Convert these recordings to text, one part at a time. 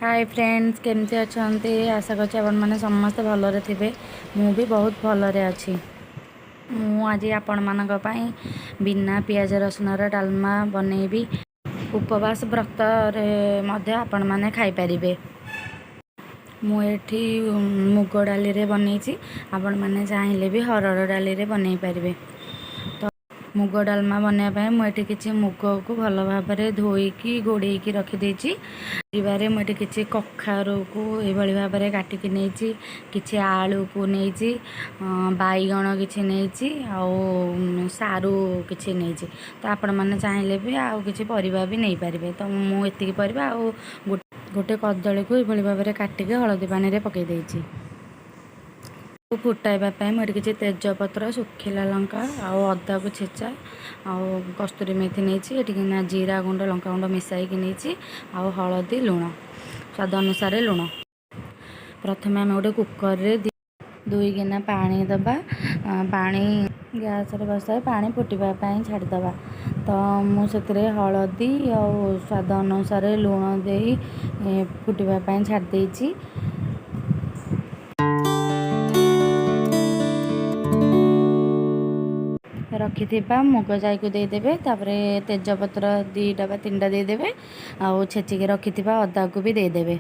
Hi friends, केमती अच्छे? आशा करछि आपण माने समस्त भलरे थिबे। मु भी बहुत भलरे अछि। मु आज आपण मानक पई बिना पियाज रसुनर डालमा बनेबी। उपवास व्रत रे मध्ये आपण माने खाई परिबे। मु एठी मुग डाली रे बनेछि। आपण माने चाहिले भी हरड़ डाली रे बनै परिबे। मुग डालमा बनवाई मुझे किसी मुग को भल भाव में धोईकी गोड़े रखी देछि। परिवारे मुझे किसी कखारू को यह भाव में काटिकी नहीं, किसी आलू को नहीं, बैगण किसी नहीं, आउ सारू किसी नहीं। तो आपण मैंने चाहिए भी आउ किसी परिबा भी नहीं पारे। तो मुझे परिबा आउ गोटे कदली को यह भाव में काटिकी हलदी पानी रे पकई देछि। फुटाइवाई मुझे किसी तेजपत्र, सुखिला लंका आउ अदा को छेचा आउ कस्तूरी मेथी नहीं, जीरा गुंड लंका गुंड मिसाईकी नहीं, आउ हलदी लुण स्वाद अनुसार लुण। प्रथम आम गोटे कुकर रे 2 गिना पानी दबा। पानी गैस रे बसाई पानी फुटापी छाड़ीदबा। तो मुझे हलदी आउ स्वाद अनुसार लुण दे फुटापी छाड़ देछि। रखिथिबा मुग जाई को देदेबे। तापरे तेजपत्र 2टा बा 3टा देदेबे। आउ छेचिके रखिथिबा अदा को भी देदेबे।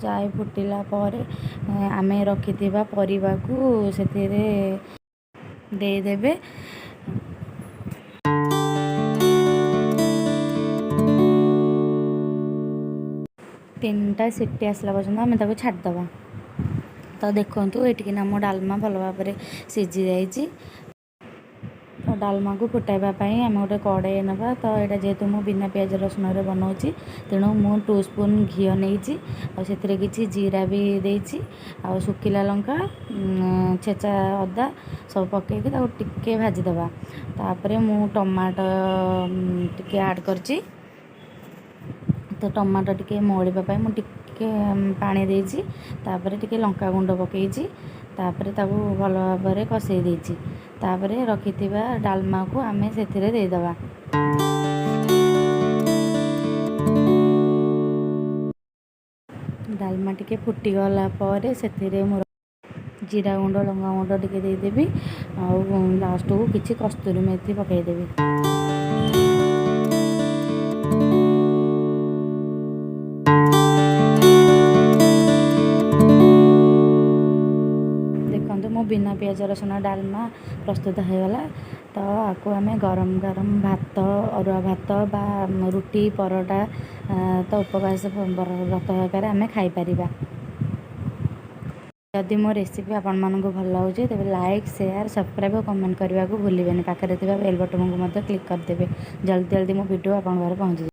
जाई फुटिला परे आमे रखिथिबा परिबा को सेथिरे देदेबे। 3टा सीटी आसला पर्यंत आमे ताको छाड़दबा। तो देखो ये आम डालमा भल भाव में सीझी जाइए। तो डालमा को फुटाइवाई आम गोटे कड़े ना। तो यहाँ जेहेतु मुझे बिना पियाज रसुन बनाऊँगी तेणु मु 2 स्पून घी नहीं से किसी जीरा भी देती आ सुखिला लंका छेचा अदा सब पकईकि टिके भाजीदबा। तापर मु टमाटो टिके ऐड करची। तो टमाटो टिके मौड़ापी मुझे पानी देछि। तापर टिके लंका गुंड पकईछि। तापर ताकू भल भाव में कषई देछि। तापर रखिथिबा डालमा को आमे सेथिरे देदबा। डालमा टिके फुटी गला परे सेथिरे मोर जीरा गुंड लंका गुंड टिके देदेबी। आउ लास्ट को किसी कस्तूरी मेथी पकईदेवी। मो बिना पियाज रसुन डालमा प्रस्तुत होगला। तो आपको आम गरम गरम भात, अरुआ भात बा रुटी परोटा तो उपवास व्रत होकर आम खाईपर। जदि मो रेसिपी आपण मानक भल लगे तेज लाइक शेयर सब्सक्राइब और कमेंट करने को भूलें। पाखे बेल बटन को क्लिक करदे। जल्दी जल्दी मो वीडियो आप पहुँचे।